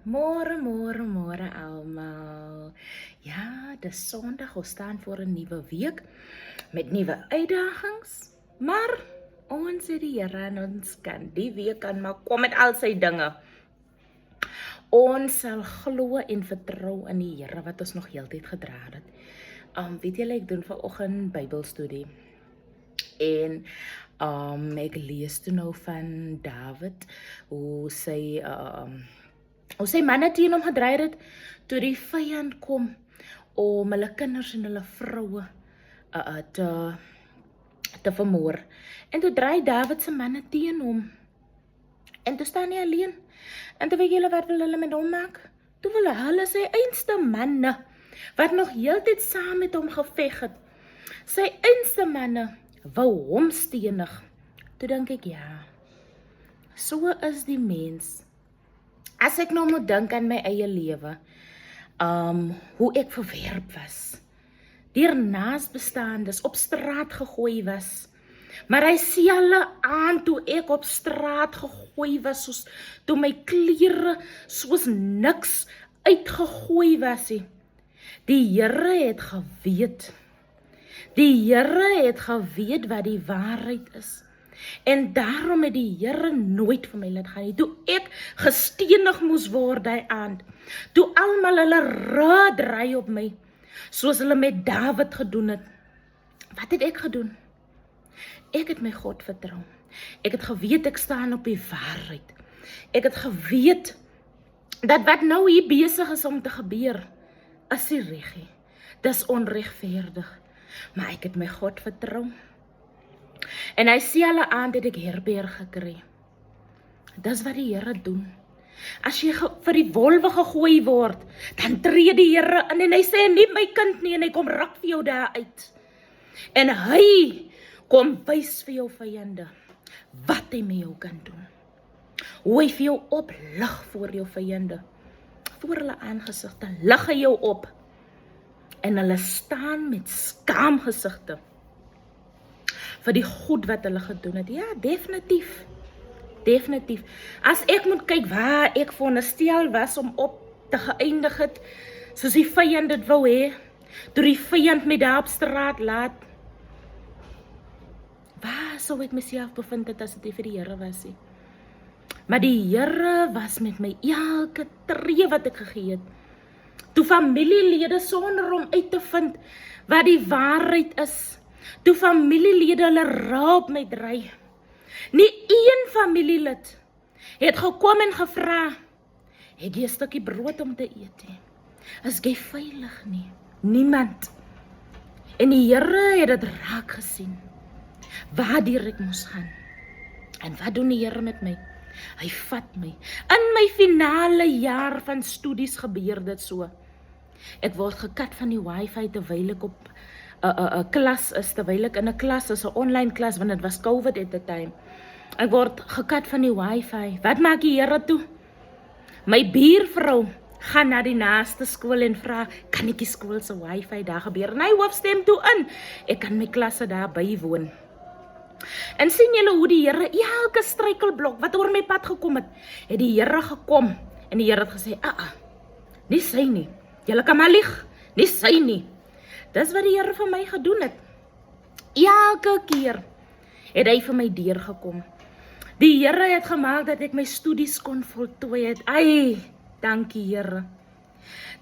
Môre almal. Ja, dis Sondag, ons staan voor 'n nuwe week met nuwe uitdagings. Maar ons het die Here en ons kan die week kan maar kom met al sy dinge. Ons sal glo en vertrou in die Here wat ons nog heeltyd gedra het. Weet julle, ek doen vanoggend Bybelstudie. En ek lees toe nou van Dawid hoe sy manne teen hom gedreig het toe die vyand kom om hulle kinders en hulle vroue te vermoor. En toe draai Dawid se manne teen hom. En toe staan hy alleen. En toe weet julle wat wil hulle met hom maak? Toe wil hulle sy einste manne wat nog heeltyd saam met hom geveg het. Sy einste manne wou hom stenig. Toe dink ek, ja, so is die mens. As ek nou moet dink aan my eie lewe, hoe ek verwerp was, deur naasbestaandes op straat gegooi was, maar hy sien hulle aan toe ek op straat gegooi was, soos toe my klere soos niks uitgegooi was. Die Here het geweet. Die Here het geweet wat die waarheid is. En daarom het die Here nooit vir my laat gaan nie. Toe ek gestenig moes word daai aand, toe almal hulle raad draai op my, soos hulle met Dawid gedoen het. Wat het ek gedoen? Ek het my God vertrou. Ek het geweet ek staan op die waarheid. Ek het geweet dat wat nou hier besig is om te gebeur, is nie reg nie. Dis onregverdig. Maar ek het my God vertrou. En hy sê alle aand het ek herberg gekry. Dis wat die Here doen. As jy vir die wolwe gegooi word, dan tree die Here in en hy sê nie my kind nie en hy kom ruk vir jou daar uit. En hy kom wys vir jou vyande wat hy met jou kan doen. Hoe hy vir jou oplig voor jou vyande. Voor hulle aangesigte lig hy jou op. En hulle staan met skaamgesigte vir die goed wat hulle gedoen het. Ja, definitief. Definitief. As ek moet kyk waar ek veronderstel was om op te geëindig het, soos die vyand dit wou hê, toe die vyand my daar op straat laat, waar sou ek myself bevind het as dit nie vir die Here was nie? Maar die Here was met my elke tree wat ek gegee het. Toe familielede sonder om uit te vind wat die waarheid is, toe familielede hulle raap my draai. Nie een familielid het gekom en gevra, het jy 'n stukkie brood om te eet? Is jy veilig nie? Niemand. En die Here het dit raak gesien, waartoe ek moes gaan. En wat doen die Here met my? Hy vat my. In my finale jaar van studies gebeur dit so. Ek word gekat van die wifi terwyl ek op 'n klas is, terwyl ek in 'n klas is, 'n online klas, want dit was COVID at the time. Ek word gekat van die wifi. Wat maak die Here toe? My buurvrou gaan na die naaste skool en vra, kan ek die skool se wifi daar gebeur? En hy hoofstem toe in. Ek kan my klasse daar bywoon. En sien julle hoe die Here elke struikelblok wat oor my pad gekom het, het die Here gekom en die Here het gesê, nie sy nie. Julle kan maar lieg, nie sy nie. Dis wat die Here vir my gedoen het. Elke keer het hy vir my deurgekom. Die Here het gemaak dat ek my studies kon voltooi het. Dankie Here.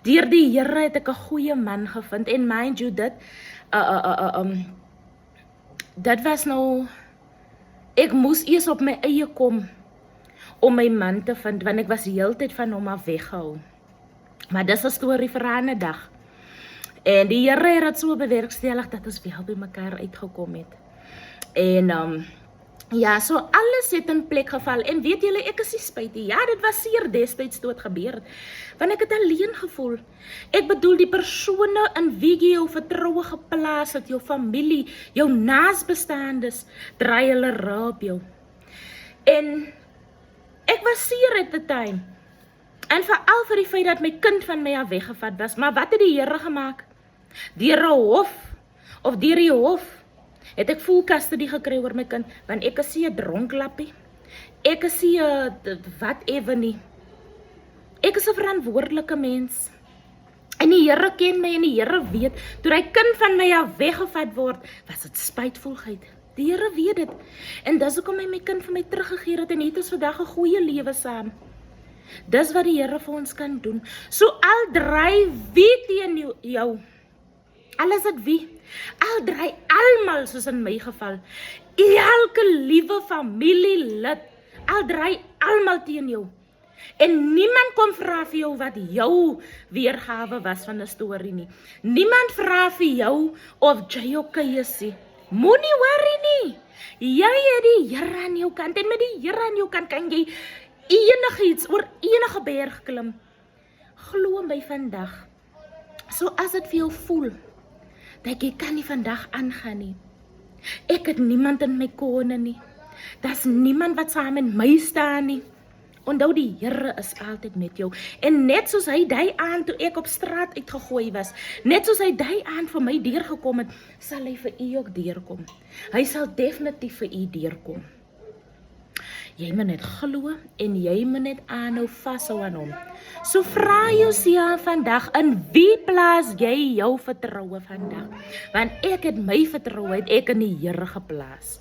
Deur die Here het ek 'n goeie man gevind en mind you dit was nou, ek moes eers op my eie kom om my man te vind, want ek was die hele tyd van hom af weggehou. Maar dis 'n storie vir 'n ander dag. En die Here het dit so bewerkstellig dat ons wel by mekaar uitgekom het. En ja, so alles het in plek geval. En weet julle, ek is nie spytig. Ja, dit was seer destyds toe het gebeur het. Want ek het alleen gevoel. Ek bedoel die persone in wie jy jou vertroue geplaas het, jou familie, jou naasbestaandes, draai hulle raap jou. En ek was seer at the time. En veral vir die feit dat my kind van my af weggevat was. Maar wat het die Here gemaak? Deur 'n hof, of deur die hof, het ek full custody gekry oor my kind, want ek is nie 'n dronklappie. Ek is nie 'n whatever nie. Ek is 'n verantwoordelike mens. En die Here ken my en die Here weet, toe hy kind van my af weggevat word, was dit spytvolheid. Die Here weet dit. En dis hoekom hy my kind vir my teruggegee het en het ons vandag 'n goeie lewe saam. Dis wat die Here vir ons kan doen. So al draai wie teen jou, al is dit wie, al draai almal soos in my geval, elke liewe familielid, al draai almal teen jou. En niemand kom vra vir jou wat jou weergawe was van 'n storie nie. Niemand vra vir jou of jy okay is nie. Moenie worry nie. Jy het die Here aan jou kant en met die Here aan jou kant kan jy enigiets oor enige berg klim. Glo my vandag. So as dit vir jou voel dat jy kan nie vandag aangaan nie. Ek het niemand in my kone nie. Daar's niemand wat saam met my staan nie. Onthou die Here is altyd met jou. En net soos hy daai aand toe ek op straat uitgegooi was, net soos hy daai aand vir my deurgekom het, sal hy vir u ook deurkom. Hy sal definitief vir u deurkom. Jy moet net glo en jy moet net aanhou vashou aan hom. So vra jouself vandag, in wie plaas jy jou vertroue vandag? Want ek het my vertroue het ek in die Here geplaas.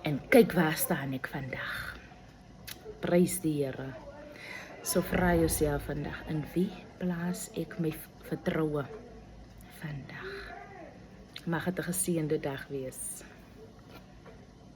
En kyk waar staan ek vandag. Prys die Here. So vra jouself vandag, in wie plaas ek my vertroue vandag? Mag dit 'n geseënde dag wees.